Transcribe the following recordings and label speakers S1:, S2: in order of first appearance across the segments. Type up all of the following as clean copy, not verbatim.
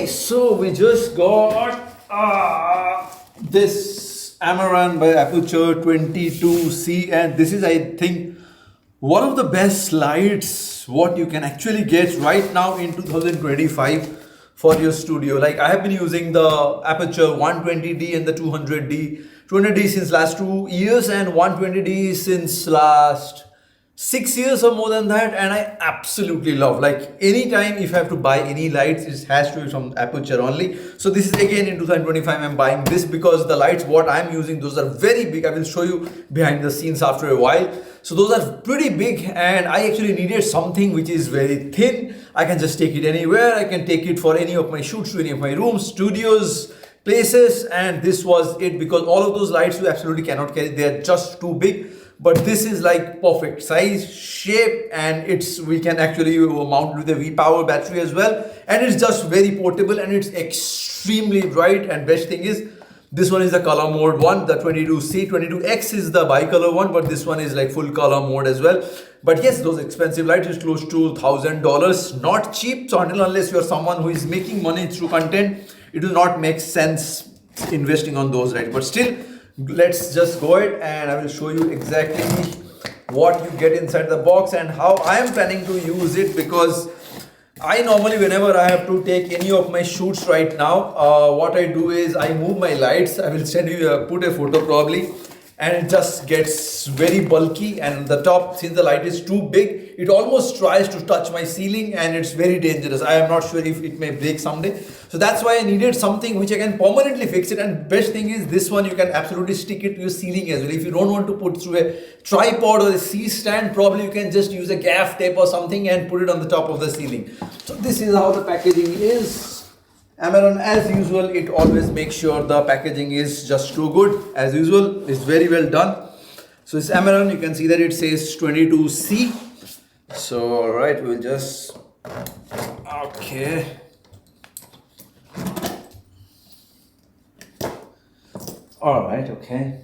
S1: So we just got this Amaran by F22c, and this is, I think, one of the best lights what you can actually get right now in 2025 for your studio. Like, I have been using the aperture 120D and the 200D. 200D since last 2 years and 120D since last 6 years or more than that, and I absolutely love. Like, anytime if I have to buy any lights, it has to be from aperture only. So this is again in 2025 I'm buying this because the lights what I'm using, those are very big. I will show you behind the scenes after a while. So those are pretty big, and I actually needed something which is very thin. I can just take it anywhere. I can take it for any of my shoots, to any of my rooms, studios, places, and this was it, because all of those lights you absolutely cannot carry. They are just too big. But this is like perfect size, shape, and we can actually mount with a V-Power battery as well. And it's just very portable, and it's extremely bright. And best thing is, this one is the color mode one, the 22C. 22X is the bicolor one, but this one is like full color mode as well. But yes, those expensive lights is close to $1,000, not cheap. So unless you're someone who is making money through content, it will not make sense investing on those lights. But still, let's just go ahead and I will show you exactly what you get inside the box and how I am planning to use it, because I normally, whenever I have to take any of my shoots right now, what I do is I move my lights. I will send you put a photo probably, and it just gets very bulky, and the top, since the light is too big, it almost tries to touch my ceiling, and it's very dangerous. I am not sure if it may break someday. So that's why I needed something which I can permanently fix it. And best thing is, this one you can absolutely stick it to your ceiling as well. If you don't want to put through a tripod or a C-stand, probably you can just use a gaff tape or something and put it on the top of the ceiling. So this is how the packaging is. Amaran, as usual, it always makes sure the packaging is just too good. As usual, it's very well done. So it's Amaran, you can see that it says 22C. So alright, we'll just, okay. Alright, okay.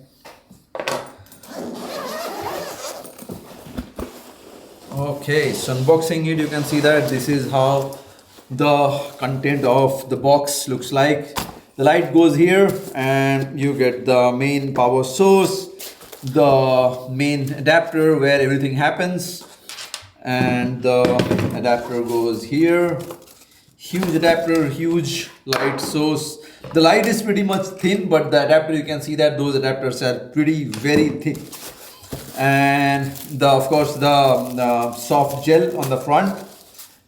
S1: Okay, so unboxing it, you can see that this is how the content of the box looks like. The light goes here, and you get the main power source, the main adapter where everything happens, and the adapter goes here. Huge adapter, huge light source. The light is pretty much thin, but the adapter, you can see that those adapters are very thick. And of course the soft gel on the front,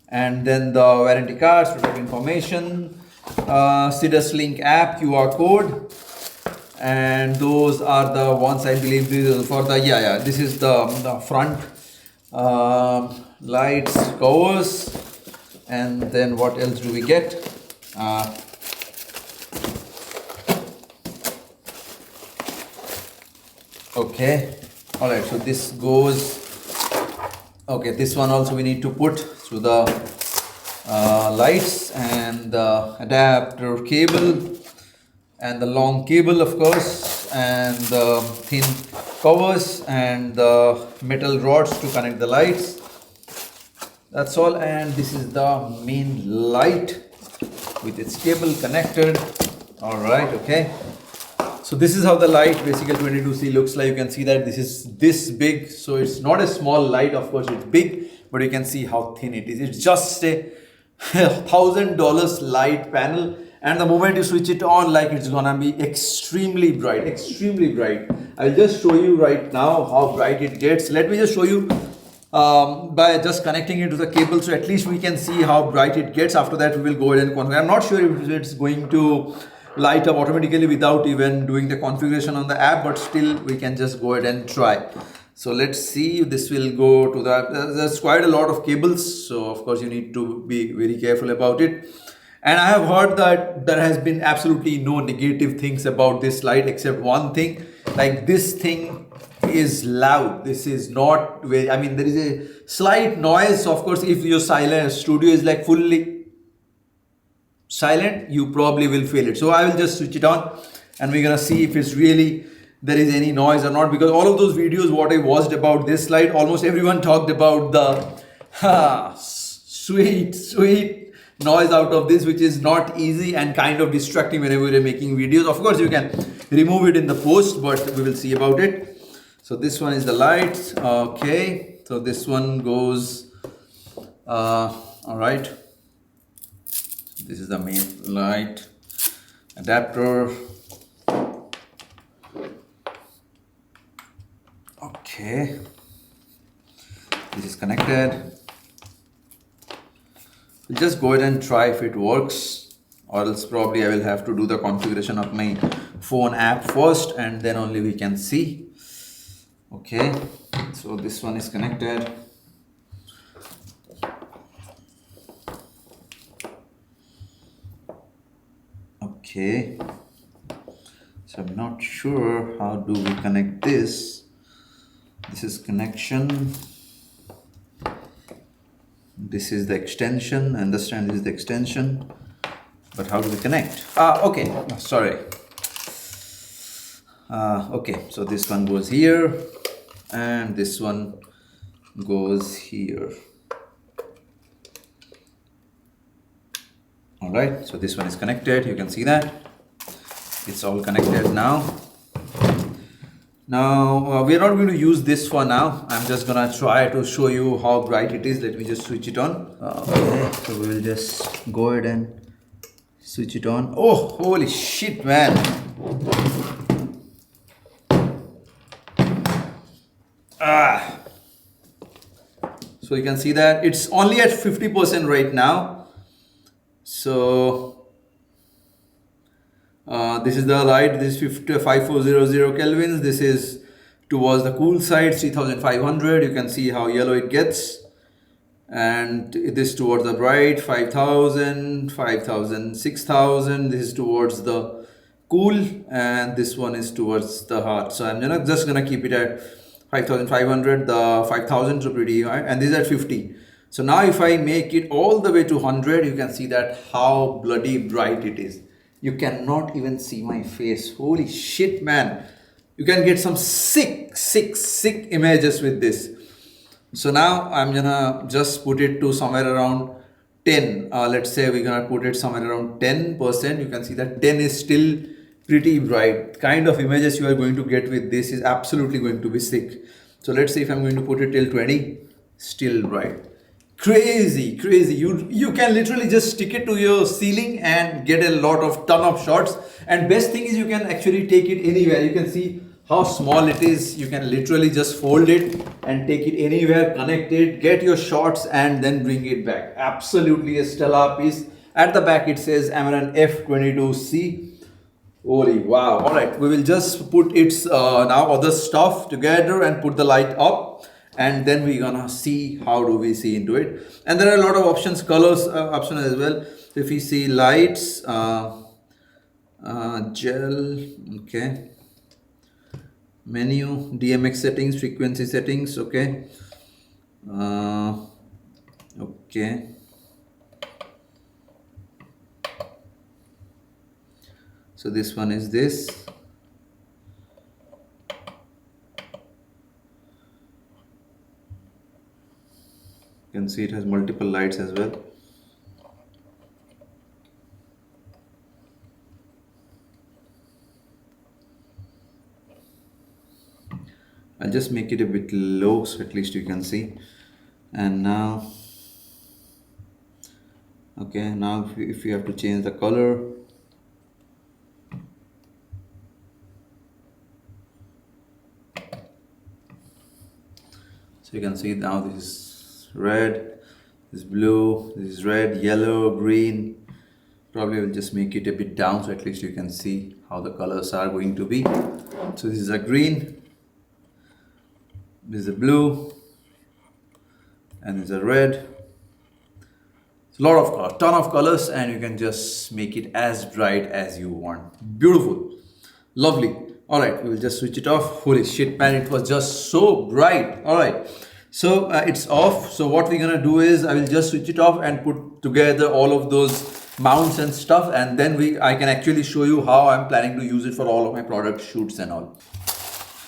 S1: and then the warranty cards, product information, Sidus Link app, QR code, and those are the ones, I believe this is for the, this is the front lights, covers. And then what else do we get? Okay, all right, so this goes, okay, this one also we need to put through the lights, and the adapter cable, and the long cable, of course, and the thin covers, and the metal rods to connect the lights. That's all. And this is the main light with its cable connected. All right, okay. So this is how the light, basically 22C, looks like. You can see that this is this big, so it's not a small light, of course it's big, but you can see how thin it is. It's just a $1,000 light panel, and the moment you switch it on, like, it's gonna be extremely bright. I'll just show you right now how bright it gets. Let me just show you by just connecting it to the cable, so at least we can see how bright it gets. After that, we will go ahead and configure. I'm not sure if it's going to light up automatically without even doing the configuration on the app, but still we can just go ahead and try. So let's see, this will go to there's quite a lot of cables, so of course you need to be very careful about it. And I have heard that there has been absolutely no negative things about this light, except one thing, like this thing is loud. This is not very, I mean, there is a slight noise. Of course, if your studio is like fully silent, you probably will feel it. So I will just switch it on, and we're gonna see if it's really there is any noise or not, because all of those videos what I watched about this light, almost everyone talked about the sweet noise out of this, which is not easy and kind of distracting whenever you're making videos. Of course, you can remove it in the post, but we will see about it. So this one is the lights. Okay, so this one goes, all right. This is the main light adapter. Okay, this is connected. We'll just go ahead and try if it works, or else probably I will have to do the configuration of my phone app first and then only we can see. Okay, so this one is connected. Okay, so I'm not sure how do we connect this. This is connection. This is the extension. I understand this is the extension, but how do we connect? Okay, sorry. Okay, so this one goes here and this one goes here. All right, so this one is connected. You can see that it's all connected now. Now we are not going to use this for now. I'm just gonna try to show you how bright it is. Let me just switch it on. Okay, so we will just go ahead and switch it on. Oh, holy shit, man. So you can see that it's only at 50% right now. So this is the light. This is 5400 kelvins. This is towards the cool side, 3500. You can see how yellow it gets. And this towards the bright, 5000, 5000, 6000. This is towards the cool, and this one is towards the hot. So I'm just gonna keep it at 5500. The 5000 are pretty high, and this is at 50. So now if I make it all the way to 100, you can see that how bloody bright it is. You cannot even see my face. Holy shit, man. You can get some sick images with this. So now I'm gonna just put it to somewhere around 10. Let's say we're gonna put it somewhere around 10%. You can see that 10 is still pretty bright. Kind of images you are going to get with this is absolutely going to be sick. So let's say if I'm going to put it till 20, still bright. Crazy. You can literally just stick it to your ceiling and get a ton of shots. And best thing is you can actually take it anywhere. You can see how small it is. You can literally just fold it and take it anywhere, connect it, get your shots and then bring it back. Absolutely a stellar piece. At the back it says Amaran F22c. Holy wow. All right, we will just put its now other stuff together and put the light up. And then we're gonna see how do we see into it. And there are a lot of options, colors option as well. So if you see lights, gel, okay, menu, DMX settings, frequency settings, okay, okay. So this one is this. You can see it has multiple lights as well. I'll just make it a bit low so at least you can see. And now, okay, now if you have to change the color, so you can see now this is red, this is blue, this is red, yellow, green. Probably will just make it a bit down so at least you can see how the colors are going to be. So this is a green, this is a blue, and this is a red. It's a lot of colors, ton of colors, and you can just make it as bright as you want. Beautiful, lovely. All right, we will just switch it off. Holy shit, man, it was just so bright. All right. So it's off. So what we're gonna do is I will just switch it off and put together all of those mounts and stuff, and then I can actually show you how I'm planning to use it for all of my product shoots and all.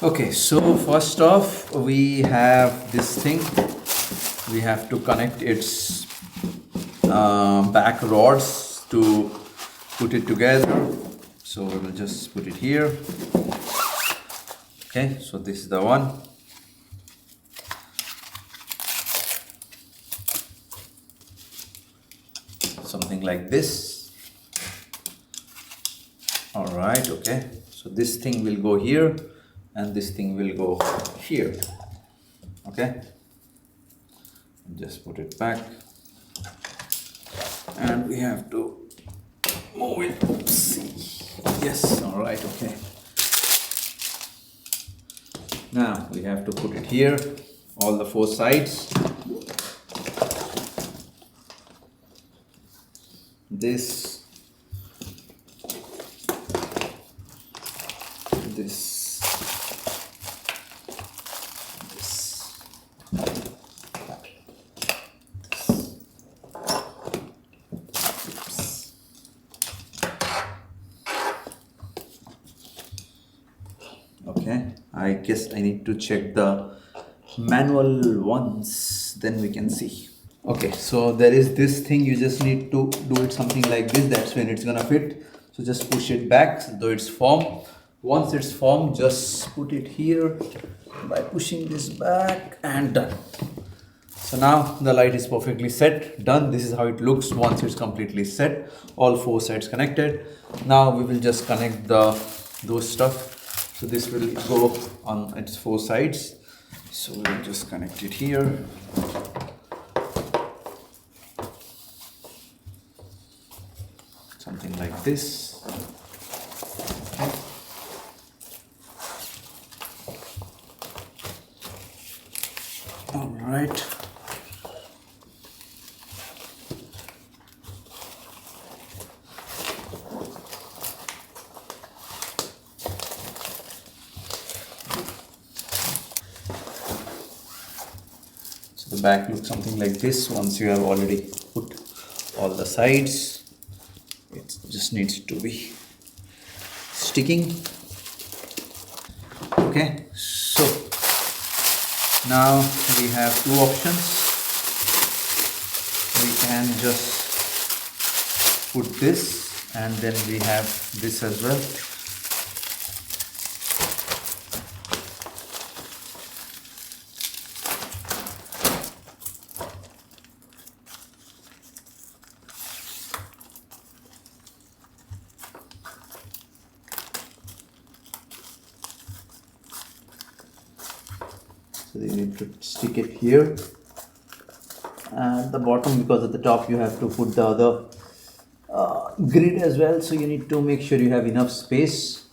S1: Okay, so first off we have this thing. We have to connect its back rods to put it together. So we will just put it here. Okay, so this is the one. Something like this. All right, okay. So this thing will go here and this thing will go here. Okay. Just put it back. And we have to move it. Oopsie. Yes, all right, okay. Now we have to put it here, all the four sides. This, this, this. Okay, I guess I need to check the manual once, then we can see. Okay, so there is this thing, you just need to do it something like this, that's when it's gonna fit. So just push it back, though it's formed. Once it's formed, just put it here by pushing this back and done. So now the light is perfectly set, done. This is how it looks once it's completely set, all four sides connected. Now we will just connect those stuff. So this will go on its four sides. So we will just connect it here. Something like this. Okay. All right. So the back looks something like this once you have already put all the sides. It just needs to be sticking. Okay, so now we have two options. We can just put this and then we have this as well. So you need to stick it here at the bottom, because at the top you have to put the other grid as well, so you need to make sure you have enough space.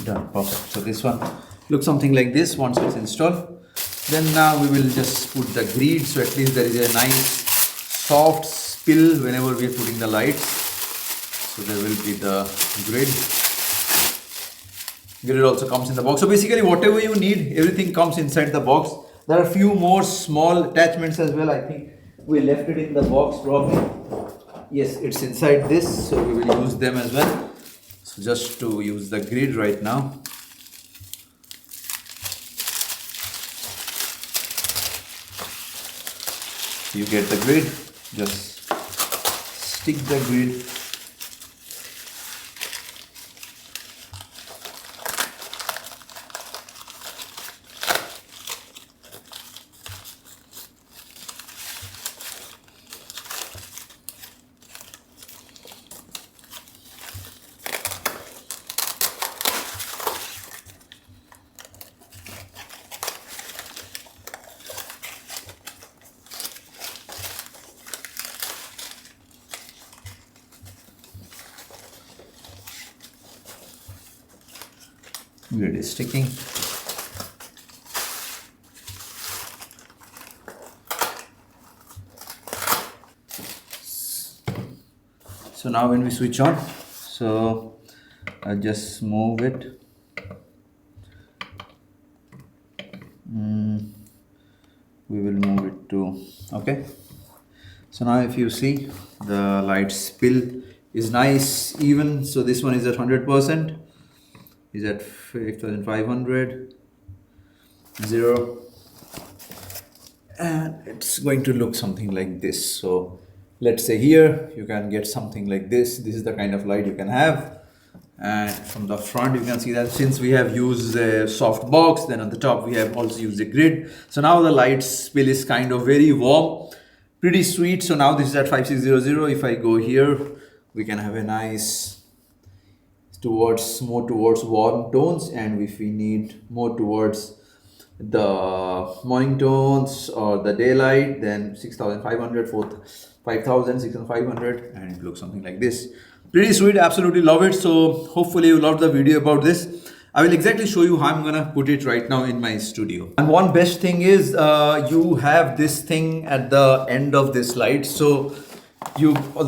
S1: Done, perfect. So this one looks something like this once it's installed. Then now we will just put the grid, so at least there is a nice soft spill whenever we are putting the lights. So there will be the grid. Grid also comes in the box. So basically whatever you need, everything comes inside the box. There are a few more small attachments as well. I think we left it in the box probably. Yes, it's inside this, so we will use them as well. So just to use the grid right now. You get the grid, just stick the grid. Grid is sticking. So now when we switch on, so I just move it. We will move it to, okay. So now if you see, the light spill is nice, even. So this one is at 100%, is at 5500, 0, and it's going to look something like this. So let's say here, you can get something like this. This is the kind of light you can have. And from the front, you can see that since we have used a soft box, then on the top we have also used a grid. So now the light spill is kind of very warm, pretty sweet. So now this is at 5600. If I go here, we can have a nice more towards warm tones, and if we need more towards the morning tones or the daylight, then 6500, 5000, 6500, and it looks something like this. Pretty sweet, absolutely love it. So hopefully you loved the video about this. I will exactly show you how I'm gonna put it right now in my studio. And one best thing is you have this thing at the end of this light. So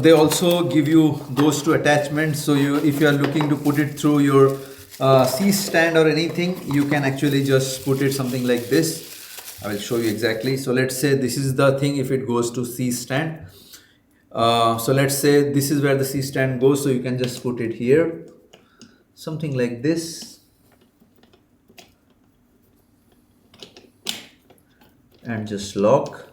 S1: they also give you those two attachments. So if you are looking to put it through your C stand or anything, you can actually just put it something like this. I will show you exactly. So let's say this is the thing if it goes to C stand. So let's say this is where the C stand goes. So you can just put it here, something like this, and just lock.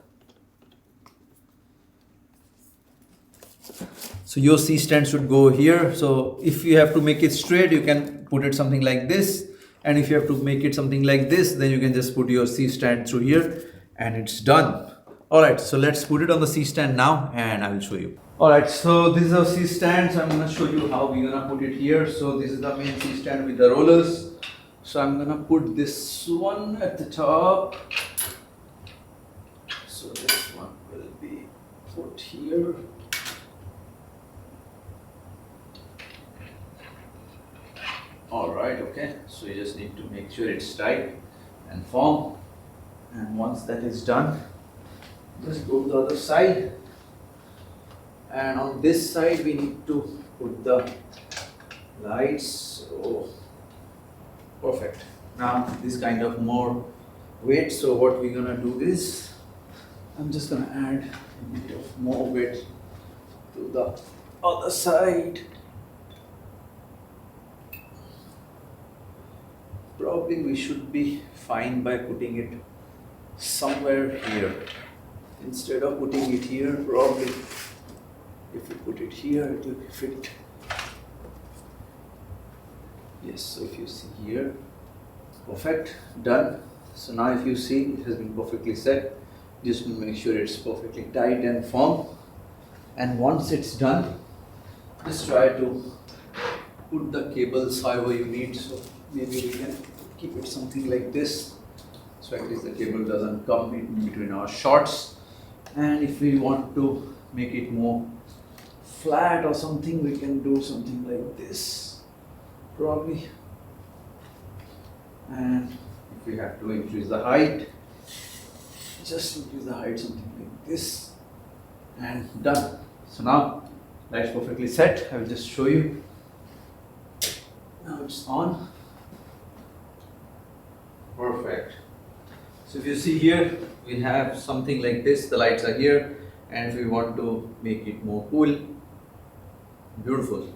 S1: So your C stand should go here. So if you have to make it straight, you can put it something like this. And if you have to make it something like this, then you can just put your C stand through here and it's done. All right, so let's put it on the C stand now and I will show you. All right, so this is our C stand. So I'm gonna show you how we're gonna put it here. So this is the main C stand with the rollers. So I'm gonna put this one at the top. So this one will be put here. All right, okay, so you just need to make sure it's tight and firm, and once that is done, just go to the other side, and on this side we need to put the lights. So perfect. Now this kind of more weight, so what we're gonna do is I'm just gonna add a bit of more weight to the other side. Probably we should be fine by putting it somewhere here. Instead of putting it here, probably if we put it here, it will fit. Yes, so if you see here, perfect, done. So now if you see, it has been perfectly set. Just make sure it's perfectly tight and firm. And once it's done, just try to put the cables however you need. So maybe we can keep it something like this, so at least the cable doesn't come in between our shots. And if we want to make it more flat or something, we can do something like this probably. And if we have to increase the height, just increase the height something like this, and done. So now that's perfectly set. I will just show you. Now it's on. Perfect. So if you see here, we have something like this. The lights are here, and if we want to make it more cool, beautiful.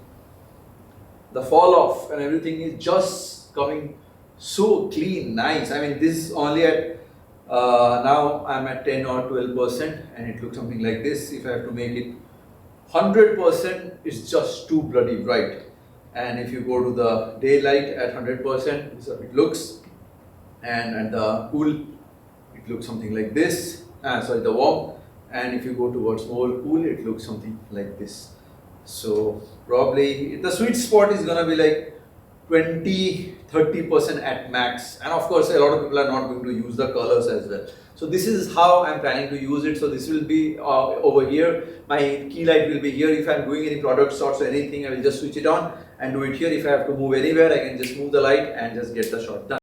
S1: The fall off and everything is just coming so clean, nice. I mean, this is only at now I'm at 10 or 12%, and it looks something like this. If I have to make it 100%, it's just too bloody bright. And if you go to the daylight at 100%, so it looks, and at the cool, it looks something like this. Sorry, the warm. And if you go towards more cool, it looks something like this. So probably the sweet spot is gonna be like 20-30% at max. And of course, a lot of people are not going to use the colors as well. So this is how I'm planning to use it. So this will be over here. My key light will be here. If I'm doing any product shots or anything, I will just switch it on and do it here. If I have to move anywhere, I can just move the light and just get the shot done.